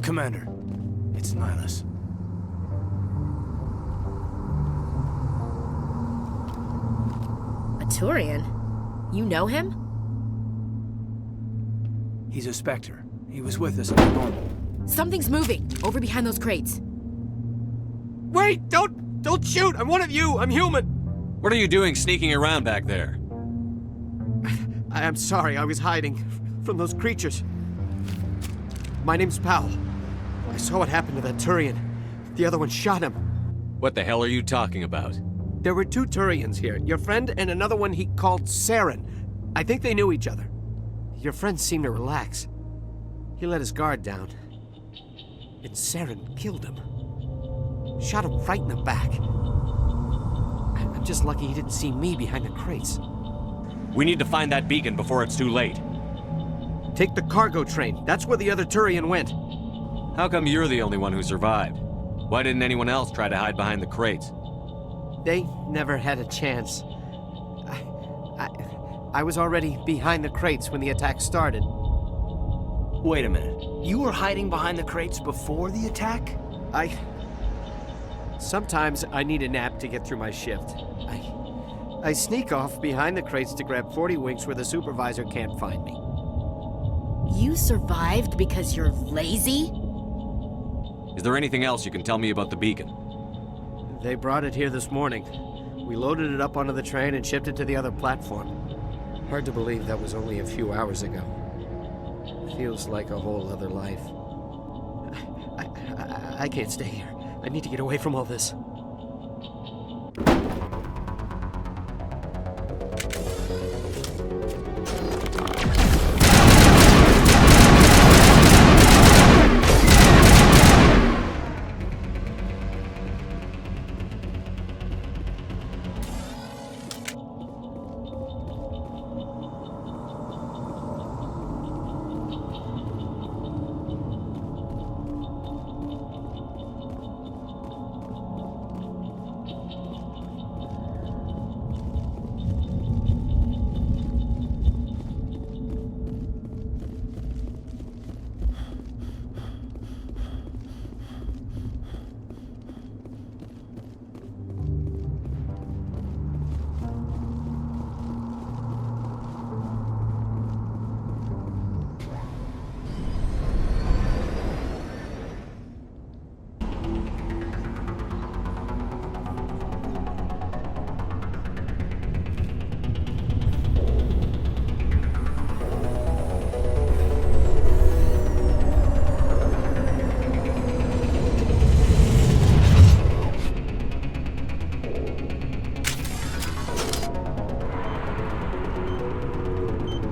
Commander, it's Nihilus. A Turian? You know him? He's a Spectre. He was with us at the Normandy. Something's moving, over behind those crates. Wait! Don't shoot! I'm one of you! I'm human! What are you doing sneaking around back there? I'm sorry, I was hiding from those creatures. My name's Powell. I saw what happened to that Turian. The other one shot him. What the hell are you talking about? There were 2 Turians here. Your friend and another one he called Saren. I think they knew each other. Your friend seemed to relax. He let his guard down. And Saren killed him. Shot him right in the back. I'm just lucky he didn't see me behind the crates. We need to find that beacon before it's too late. Take the cargo train. That's where the other Turian went. How come you're the only one who survived? Why didn't anyone else try to hide behind the crates? They never had a chance. I was already behind the crates when the attack started. Wait a minute. You were hiding behind the crates before the attack? Sometimes I need a nap to get through my shift. I sneak off behind the crates to grab 40 winks where the supervisor can't find me. You survived because you're lazy? Is there anything else you can tell me about the beacon? They brought it here this morning. We loaded it up onto the train and shipped it to the other platform. Hard to believe that was only a few hours ago. Feels like a whole other life. I can't stay here. I need to get away from all this.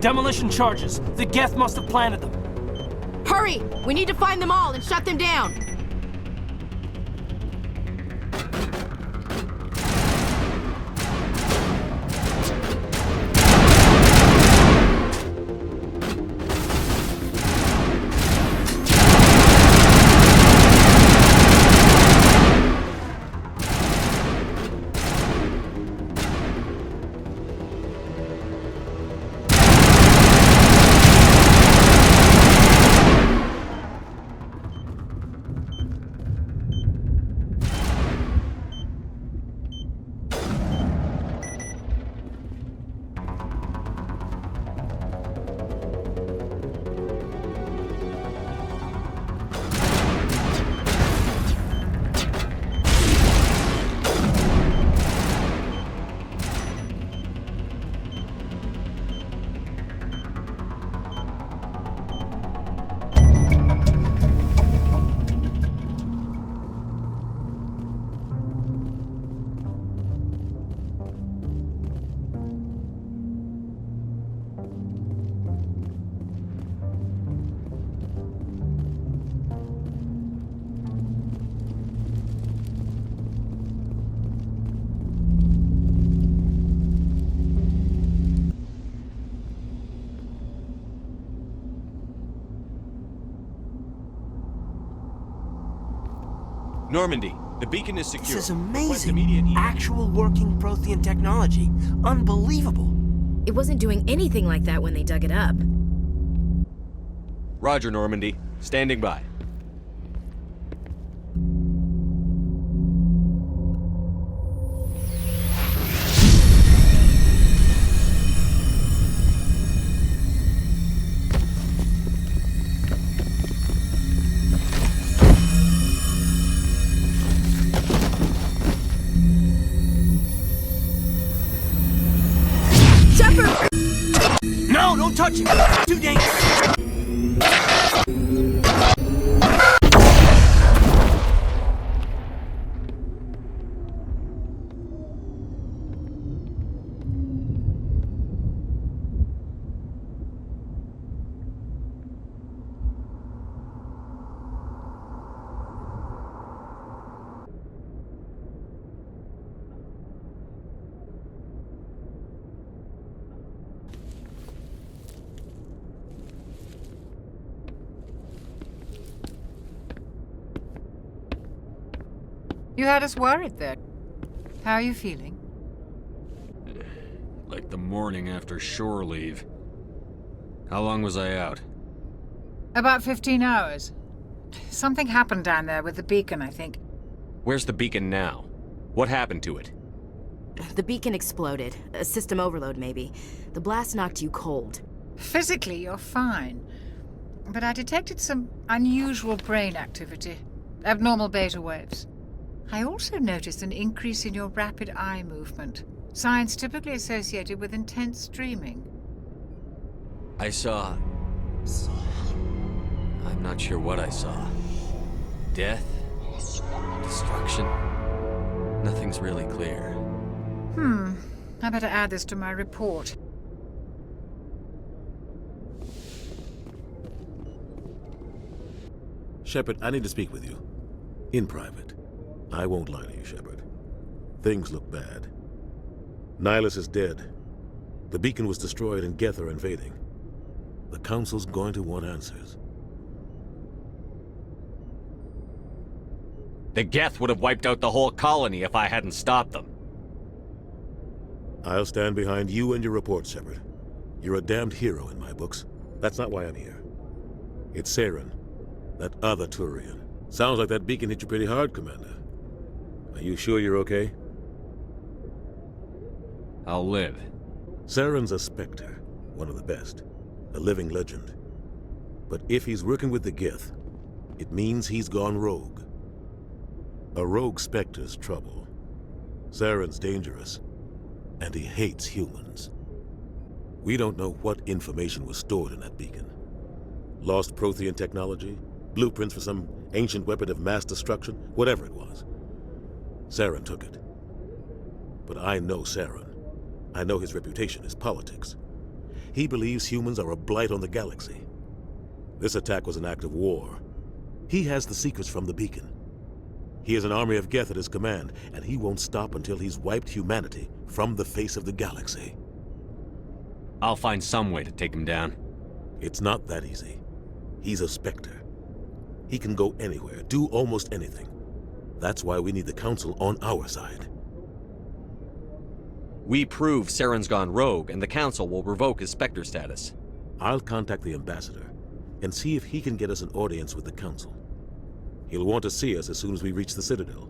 Demolition charges. The Geth must have planted them. Hurry! We need to find them all and shut them down! Normandy, the beacon is secure. This is amazing. Actual working Prothean technology. Unbelievable. It wasn't doing anything like that when they dug it up. Roger, Normandy. Standing by. touch him! Too dangerous! You had us worried there. How are you feeling? Like the morning after shore leave. How long was I out? About 15 hours. Something happened down there with the beacon, I think. Where's the beacon now? What happened to it? The beacon exploded. A system overload, maybe. The blast knocked you cold. Physically, you're fine. But I detected some unusual brain activity. Abnormal beta waves. I also noticed an increase in your rapid eye movement. Signs typically associated with intense dreaming. I saw... I'm not sure what I saw. Death? Destruction? Nothing's really clear. I better add this to my report. Shepard, I need to speak with you. In private. I won't lie to you, Shepard. Things look bad. Nihilus is dead. The beacon was destroyed and Geth are invading. The Council's going to want answers. The Geth would have wiped out the whole colony if I hadn't stopped them. I'll stand behind you and your report, Shepard. You're a damned hero in my books. That's not why I'm here. It's Saren, that other Turian. Sounds like that beacon hit you pretty hard, Commander. Are you sure you're okay? I'll live. Saren's a Spectre, one of the best. A living legend. But if he's working with the Geth, it means he's gone rogue. A rogue Spectre's trouble. Saren's dangerous, and he hates humans. We don't know what information was stored in that beacon. Lost Prothean technology? Blueprints for some ancient weapon of mass destruction? Whatever it was. Saren took it. But I know Saren. I know his reputation is politics. He believes humans are a blight on the galaxy. This attack was an act of war. He has the secrets from the beacon. He has an army of Geth at his command, and he won't stop until he's wiped humanity from the face of the galaxy. I'll find some way to take him down. It's not that easy. He's a Spectre. He can go anywhere, do almost anything. That's why we need the Council on our side. We prove Saren's gone rogue, and the Council will revoke his Spectre status. I'll contact the Ambassador and see if he can get us an audience with the Council. He'll want to see us as soon as we reach the Citadel.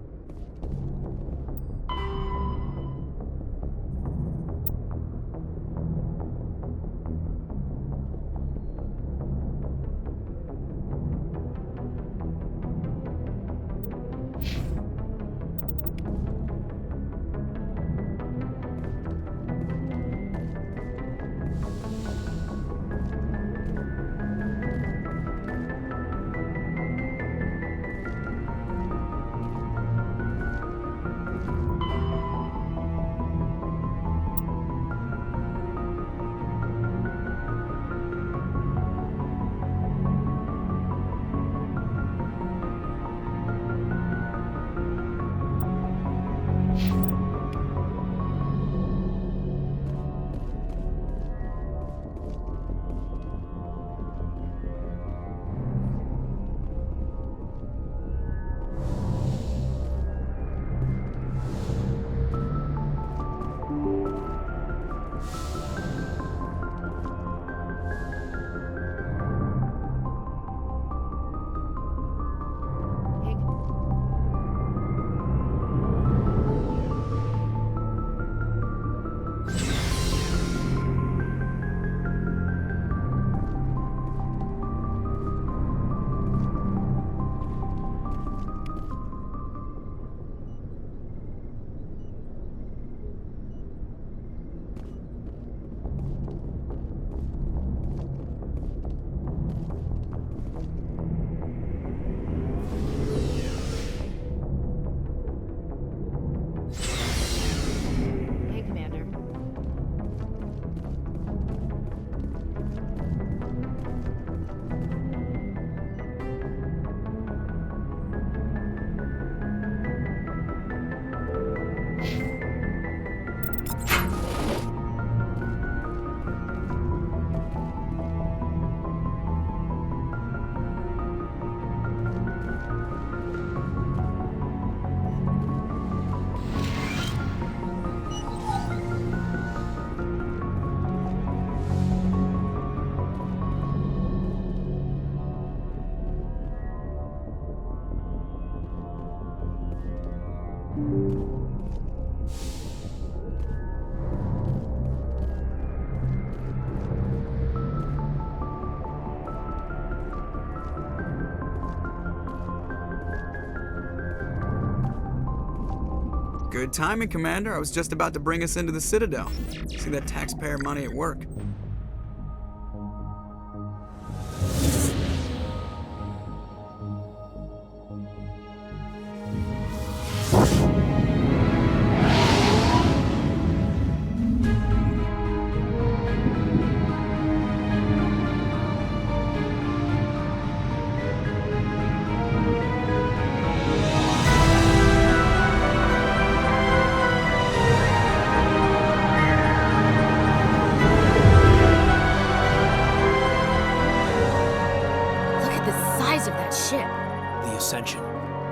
Good timing, Commander. I was just about to bring us into the Citadel. See that taxpayer money at work.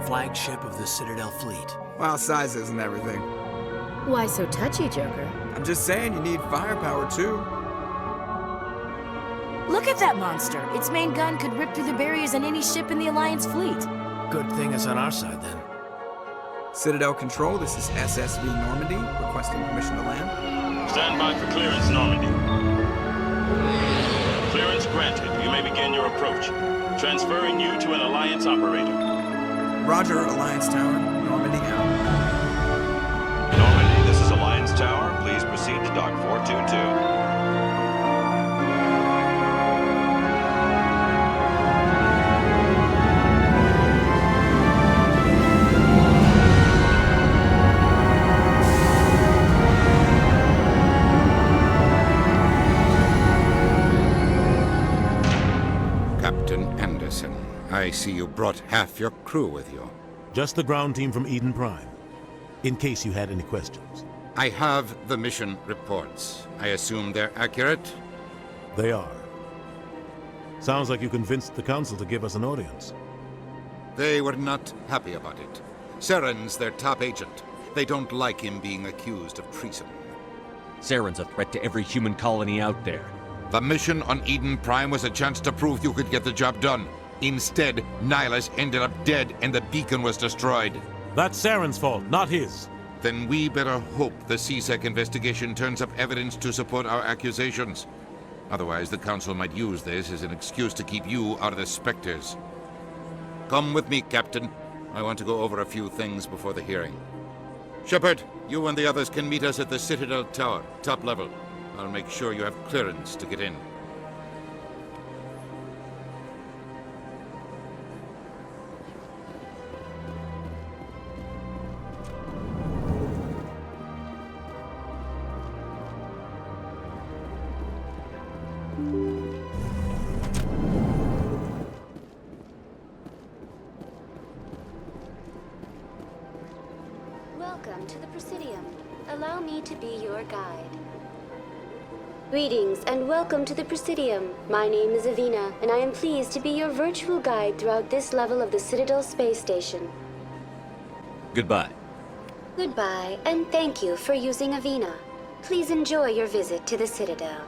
Flagship of the Citadel fleet. Well, size isn't everything. Why so touchy, Joker? I'm just saying you need firepower, too. Look at that monster! Its main gun could rip through the barriers in any ship in the Alliance fleet. Good thing it's on our side, then. Citadel Control, this is SSV Normandy, requesting permission to land. Stand by for clearance, Normandy. Clearance granted. You may begin your approach. Transferring you to an Alliance operator. Roger, Alliance Tower. Normandy out. Normandy, this is Alliance Tower. Please proceed to Dock 422. I see you brought half your crew with you. Just the ground team from Eden Prime, in case you had any questions. I have the mission reports. I assume they're accurate? They are. Sounds like you convinced the Council to give us an audience. They were not happy about it. Saren's their top agent. They don't like him being accused of treason. Saren's a threat to every human colony out there. The mission on Eden Prime was a chance to prove you could get the job done. Instead, Nihilus ended up dead and the beacon was destroyed. That's Saren's fault, not his. Then we better hope the CSEC investigation turns up evidence to support our accusations. Otherwise, the Council might use this as an excuse to keep you out of the Spectres. Come with me, Captain. I want to go over a few things before the hearing. Shepard, you and the others can meet us at the Citadel Tower, top level. I'll make sure you have clearance to get in. Welcome to the Presidium. Allow me to be your guide. Greetings and welcome to the Presidium. My name is Avina, and I am pleased to be your virtual guide throughout this level of the Citadel space station. Goodbye. Goodbye, and thank you for using Avina. Please enjoy your visit to the Citadel.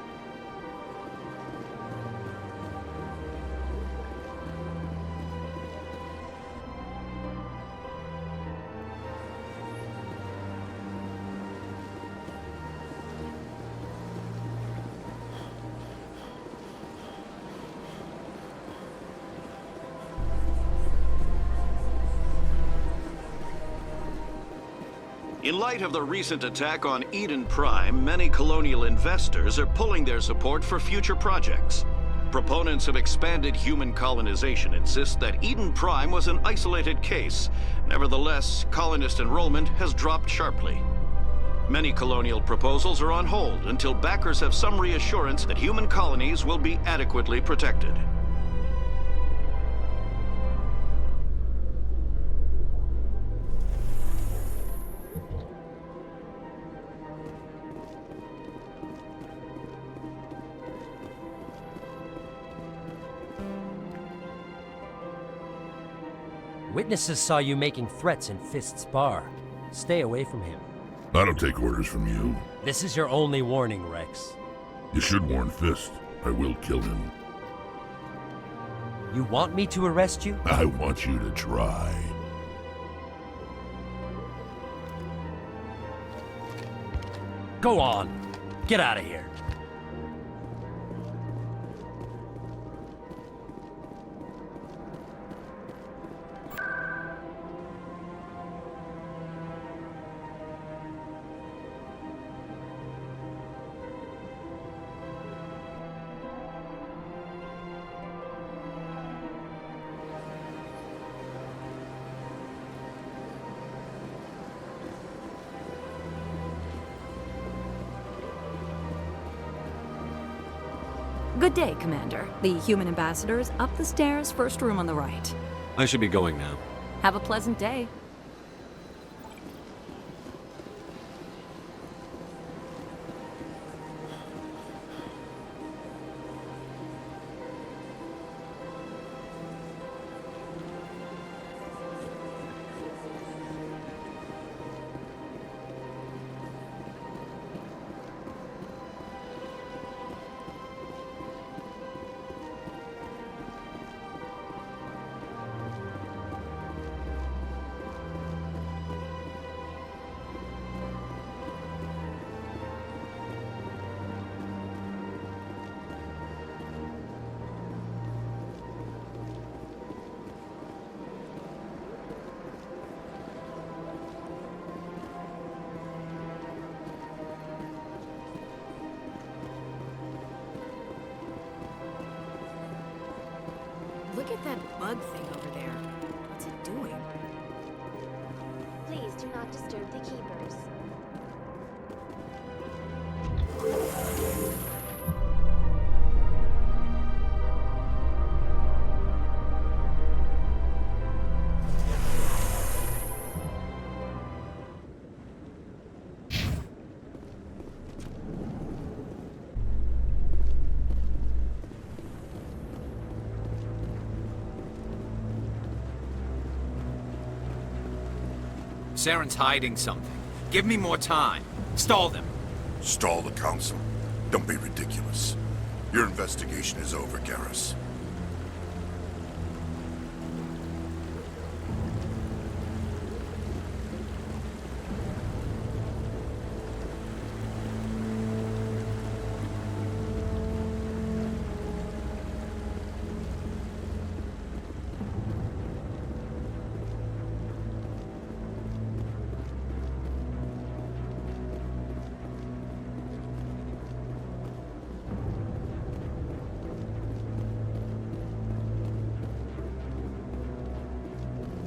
In light of the recent attack on Eden Prime, many colonial investors are pulling their support for future projects. Proponents of expanded human colonization insist that Eden Prime was an isolated case. Nevertheless, colonist enrollment has dropped sharply. Many colonial proposals are on hold until backers have some reassurance that human colonies will be adequately protected. Witnesses saw you making threats in Fist's bar. Stay away from him. I don't take orders from you. This is your only warning, Rex. You should warn Fist. I will kill him. You want me to arrest you? I want you to try. Go on. Get out of here. Good day, Commander. The human ambassador is up the stairs, first room on the right. I should be going now. Have a pleasant day. Look at that bug thing over there. What's it doing? Please do not disturb the keepers. Saren's hiding something. Give me more time. Stall them. Stall the Council? Don't be ridiculous. Your investigation is over, Garrus.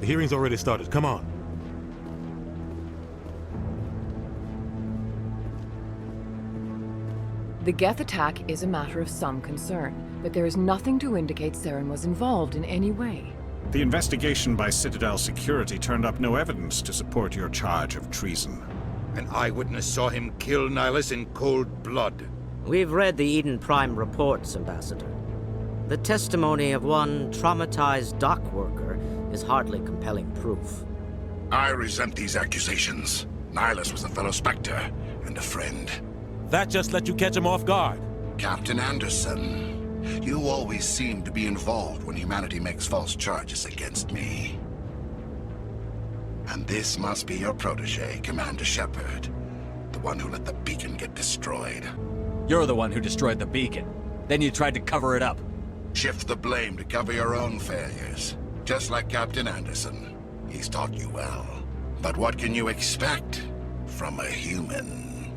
The hearing's already started. Come on. The Geth attack is a matter of some concern, but there is nothing to indicate Saren was involved in any way. The investigation by Citadel Security turned up no evidence to support your charge of treason. An eyewitness saw him kill Nihilus in cold blood. We've read the Eden Prime reports, Ambassador. The testimony of one traumatized dock worker is hardly compelling proof. I resent these accusations. Nihilus was a fellow Spectre and a friend. That just let you catch him off guard. Captain Anderson, you always seem to be involved when humanity makes false charges against me. And this must be your protege, Commander Shepard. The one who let the beacon get destroyed. You're the one who destroyed the beacon. Then you tried to cover it up. Shift the blame to cover your own failures. Just like Captain Anderson. He's taught you well. But what can you expect from a human?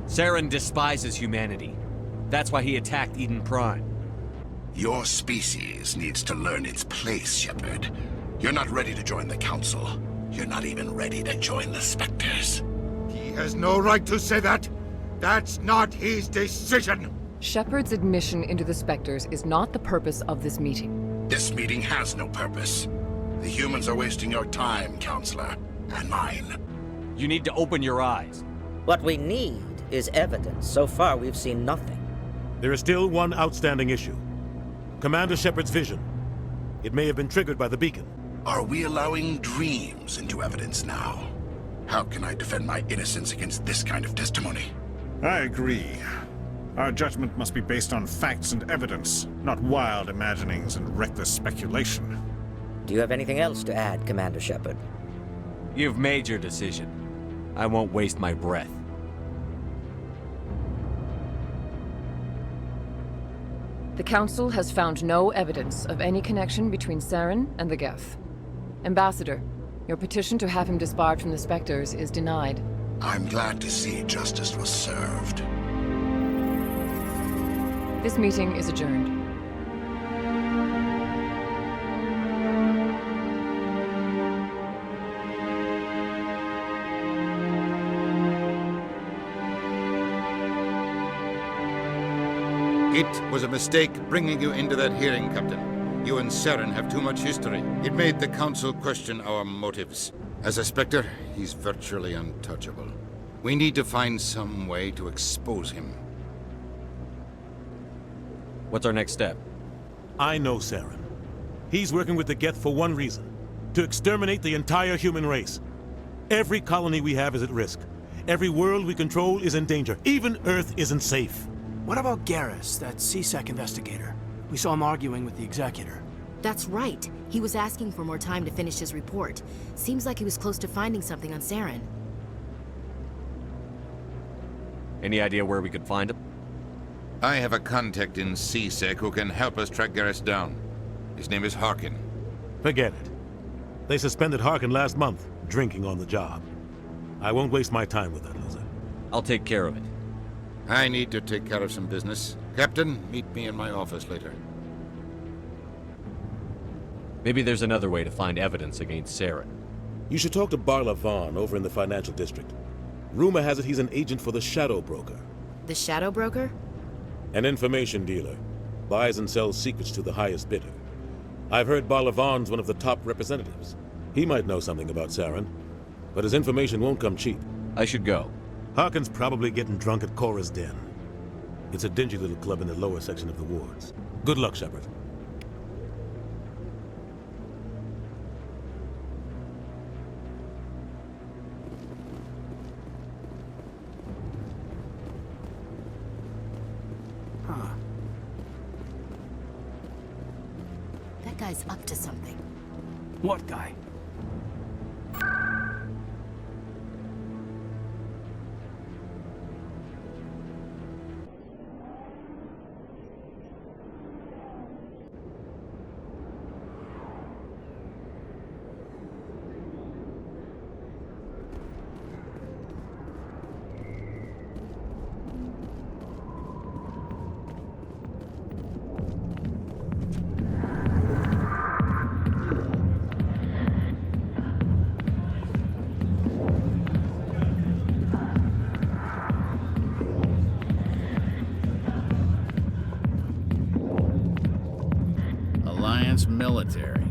Saren despises humanity. That's why he attacked Eden Prime. Your species needs to learn its place, Shepard. You're not ready to join the Council. You're not even ready to join the Spectres. He has no right to say that. That's not his decision. Shepard's admission into the Spectres is not the purpose of this meeting. This meeting has no purpose. The humans are wasting your time, Counselor, and mine. You need to open your eyes. What we need is evidence. So far, we've seen nothing. There is still one outstanding issue. Commander Shepard's vision. It may have been triggered by the beacon. Are we allowing dreams into evidence now? How can I defend my innocence against this kind of testimony? I agree. Our judgment must be based on facts and evidence, not wild imaginings and reckless speculation. Do you have anything else to add, Commander Shepard? You've made your decision. I won't waste my breath. The Council has found no evidence of any connection between Saren and the Geth. Ambassador, your petition to have him disbarred from the Spectres is denied. I'm glad to see justice was served. This meeting is adjourned. It was a mistake bringing you into that hearing, Captain. You and Saren have too much history. It made the Council question our motives. As a Spectre, he's virtually untouchable. We need to find some way to expose him. What's our next step? I know Saren. He's working with the Geth for one reason. To exterminate the entire human race. Every colony we have is at risk. Every world we control is in danger. Even Earth isn't safe. What about Garrus, that CSEC investigator? We saw him arguing with the Executor. That's right. He was asking for more time to finish his report. Seems like he was close to finding something on Saren. Any idea where we could find him? I have a contact in CSEC who can help us track Garrus down. His name is Harkin. Forget it. They suspended Harkin last month, drinking on the job. I won't waste my time with that loser. I'll take care of it. I need to take care of some business. Captain, meet me in my office later. Maybe there's another way to find evidence against Saren. You should talk to Barla Vaughn over in the financial district. Rumor has it he's an agent for the Shadow Broker. The Shadow Broker? An information dealer. Buys and sells secrets to the highest bidder. I've heard Barla Vaughn's one of the top representatives. He might know something about Saren, but his information won't come cheap. I should go. Harkin's probably getting drunk at Chora's den. It's a dingy little club in the lower section of the wards. Good luck, Shepard. That guy's up to something. What guy? Military.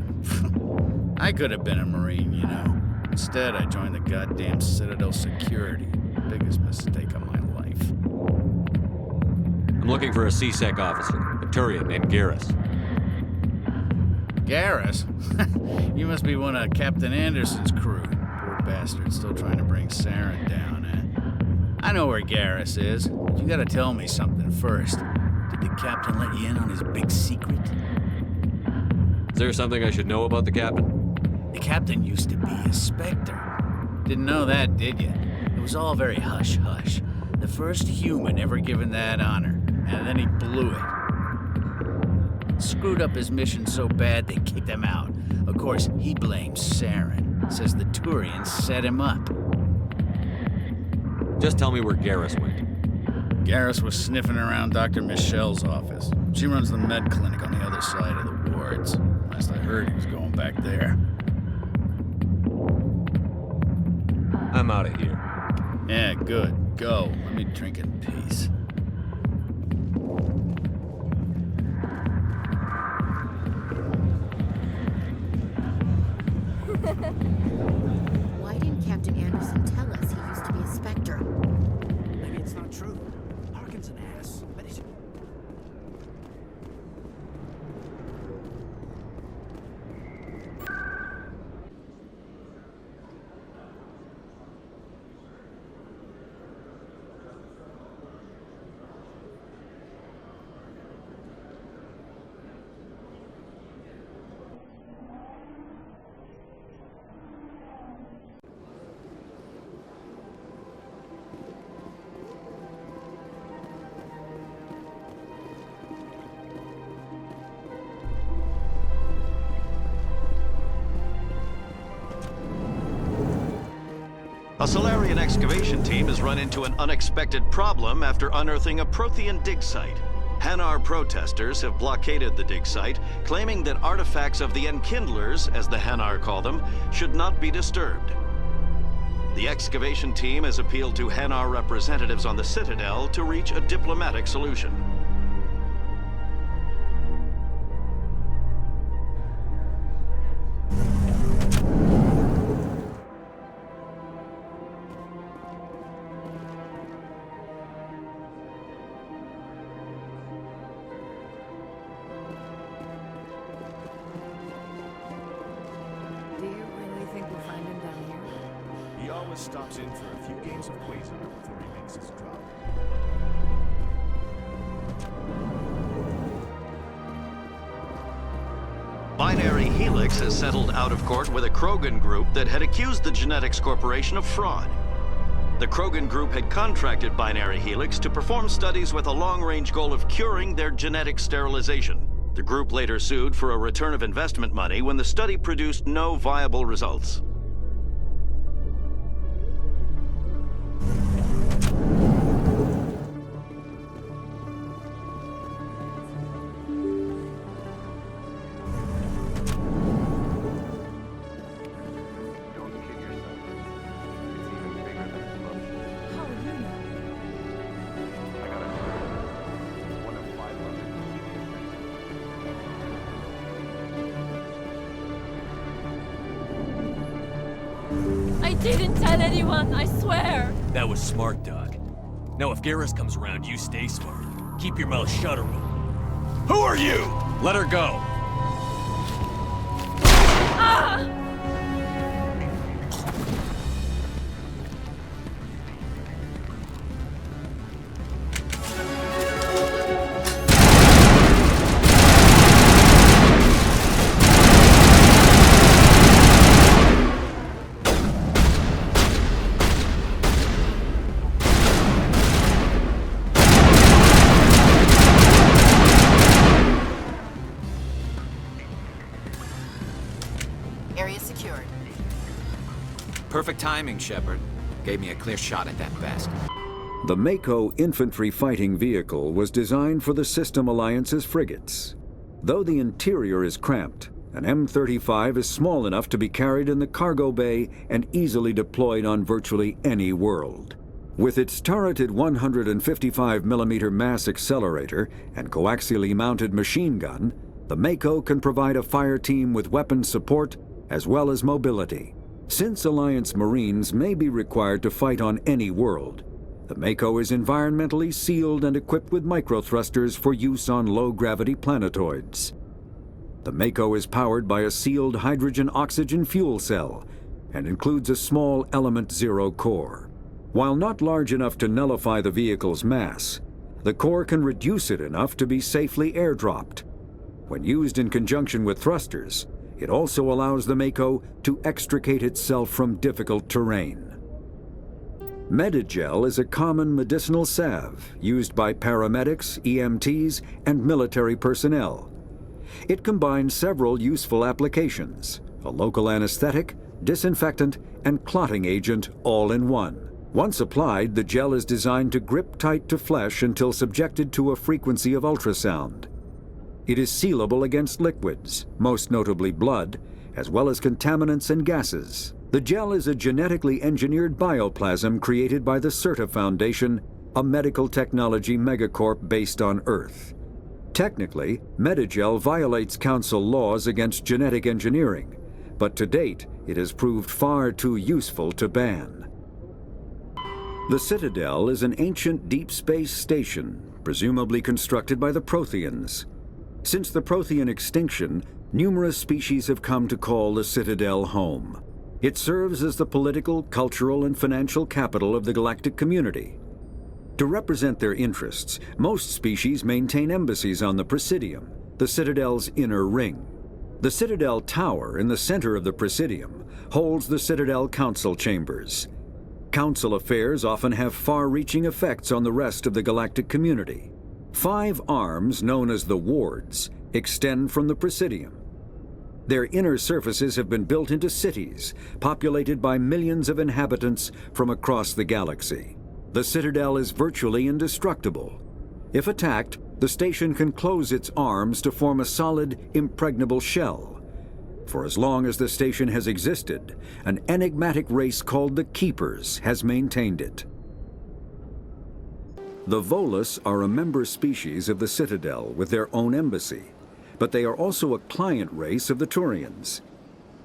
I could have been a Marine, you know. Instead, I joined the goddamn Citadel Security. Biggest mistake of my life. I'm looking for a CSEC officer, a Turian named Garrus. Garrus? You must be one of Captain Anderson's crew. Poor bastard, still trying to bring Saren down, eh? I know where Garrus is, but you gotta tell me something first. Did the captain let you in on his big secret? Is there something I should know about the captain? The captain used to be a Spectre. Didn't know that, did you? It was all very hush-hush. The first human ever given that honor, and then he blew it. Screwed up his mission so bad they kicked him out. Of course, he blames Saren. Says the Turians set him up. Just tell me where Garrus went. Garrus was sniffing around Dr. Michelle's office. She runs the med clinic on the other side of the wards. Last I heard, he was going back there. I'm out of here. Yeah, good. Go. Let me drink in peace. Why didn't Captain Anderson tell us he used to be a Spectre? Maybe it's not true. Harkin's an ass. A Salarian excavation team has run into an unexpected problem after unearthing a Prothean dig site. Hanar protesters have blockaded the dig site, claiming that artifacts of the Enkindlers, as the Hanar call them, should not be disturbed. The excavation team has appealed to Hanar representatives on the Citadel to reach a diplomatic solution. Volus stops in for a few games of Quasar before he makes his drop. Binary Helix has settled out of court with a Krogan group that had accused the Genetics Corporation of fraud. The Krogan group had contracted Binary Helix to perform studies with a long-range goal of curing their genetic sterilization. The group later sued for a return of investment money when the study produced no viable results. I didn't tell anyone, I swear! That was smart, Doc. Now if Garrus comes around, you stay smart. Keep your mouth shut, Arun. Who are you? Let her go. Ah! Area secured. Perfect timing, Shepard. Gave me a clear shot at that bastard. The Mako infantry fighting vehicle was designed for the System Alliance's frigates. Though the interior is cramped, an M35 is small enough to be carried in the cargo bay and easily deployed on virtually any world. With its turreted 155mm mass accelerator and coaxially mounted machine gun, the Mako can provide a fire team with weapon support as well as mobility. Since Alliance Marines may be required to fight on any world, the Mako is environmentally sealed and equipped with microthrusters for use on low-gravity planetoids. The Mako is powered by a sealed hydrogen-oxygen fuel cell and includes a small Element Zero core. While not large enough to nullify the vehicle's mass, the core can reduce it enough to be safely airdropped. When used in conjunction with thrusters, it also allows the Mako to extricate itself from difficult terrain. Medi-Gel is a common medicinal salve used by paramedics, EMTs, and military personnel. It combines several useful applications: a local anesthetic, disinfectant, and clotting agent all in one. Once applied, the gel is designed to grip tight to flesh until subjected to a frequency of ultrasound. It is sealable against liquids, most notably blood, as well as contaminants and gases. The gel is a genetically engineered bioplasm created by the CERTA Foundation, a medical technology megacorp based on Earth. Technically, Medi-Gel violates Council laws against genetic engineering, but to date, it has proved far too useful to ban. The Citadel is an ancient deep space station, presumably constructed by the Protheans. Since the Prothean extinction, numerous species have come to call the Citadel home. It serves as the political, cultural, and financial capital of the galactic community. To represent their interests, most species maintain embassies on the Presidium, the Citadel's inner ring. The Citadel Tower in the center of the Presidium holds the Citadel Council chambers. Council affairs often have far-reaching effects on the rest of the galactic community. 5 arms, known as the wards, extend from the Presidium. Their inner surfaces have been built into cities, populated by millions of inhabitants from across the galaxy. The Citadel is virtually indestructible. If attacked, the station can close its arms to form a solid, impregnable shell. For as long as the station has existed, an enigmatic race called the Keepers has maintained it. The Volus are a member species of the Citadel with their own embassy, but they are also a client race of the Turians.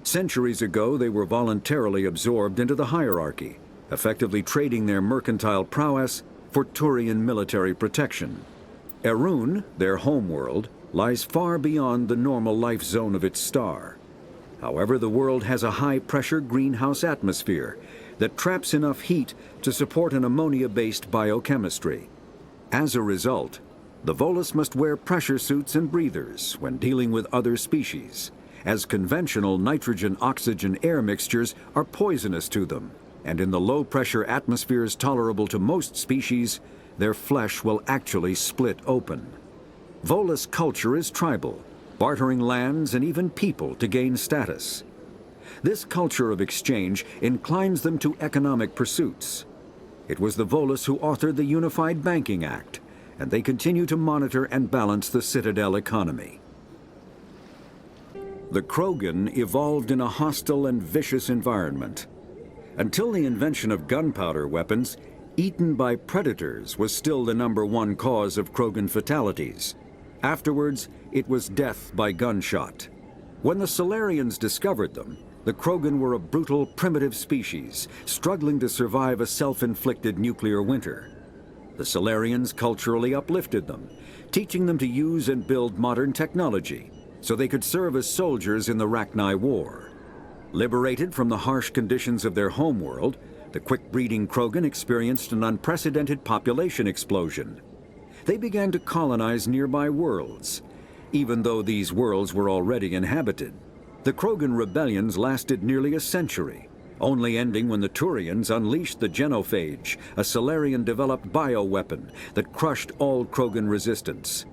Centuries ago, they were voluntarily absorbed into the hierarchy, effectively trading their mercantile prowess for Turian military protection. Erun, their homeworld, lies far beyond the normal life zone of its star. However, the world has a high-pressure greenhouse atmosphere that traps enough heat to support an ammonia-based biochemistry. As a result, the Volus must wear pressure suits and breathers when dealing with other species, as conventional nitrogen-oxygen-air mixtures are poisonous to them, and in the low-pressure atmospheres tolerable to most species, their flesh will actually split open. Volus culture is tribal, bartering lands and even people to gain status. This culture of exchange inclines them to economic pursuits. It was the Volus who authored the Unified Banking Act, and they continue to monitor and balance the Citadel economy. The Krogan evolved in a hostile and vicious environment. Until the invention of gunpowder weapons, eaten by predators was still the #1 cause of Krogan fatalities. Afterwards, it was death by gunshot. When the Salarians discovered them, the Krogan were a brutal, primitive species, struggling to survive a self-inflicted nuclear winter. The Salarians culturally uplifted them, teaching them to use and build modern technology, so they could serve as soldiers in the Rachni War. Liberated from the harsh conditions of their homeworld, the quick-breeding Krogan experienced an unprecedented population explosion. They began to colonize nearby worlds, even though these worlds were already inhabited. The Krogan rebellions lasted nearly a century, only ending when the Turians unleashed the Genophage, a Salarian-developed bioweapon that crushed all Krogan resistance.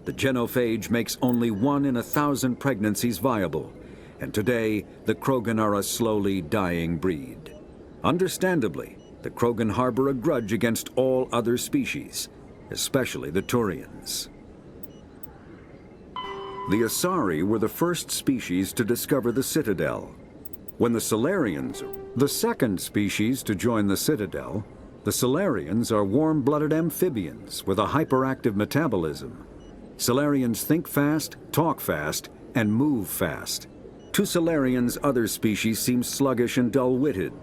The Genophage makes only 1 in 1,000 pregnancies viable, and today the Krogan are a slowly dying breed. Understandably, the Krogan harbor a grudge against all other species, especially the Turians. The Asari were the first species to discover the Citadel. When the Salarians, the second species to join the Citadel, the Salarians are warm-blooded amphibians with a hyperactive metabolism. Salarians think fast, talk fast, and move fast. To Salarians, other species seem sluggish and dull-witted.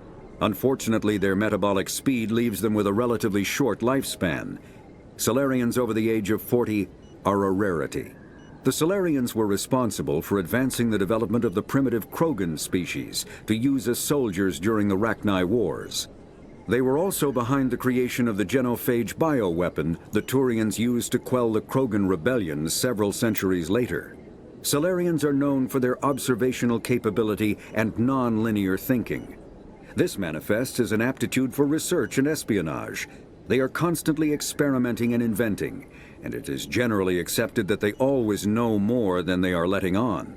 Unfortunately, their metabolic speed leaves them with a relatively short lifespan. Salarians over the age of 40 are a rarity. The Salarians were responsible for advancing the development of the primitive Krogan species to use as soldiers during the Rachni Wars. They were also behind the creation of the Genophage bioweapon the Turians used to quell the Krogan rebellions several centuries later. Salarians are known for their observational capability and non-linear thinking. This manifests as an aptitude for research and espionage. They are constantly experimenting and inventing, and it is generally accepted that they always know more than they are letting on.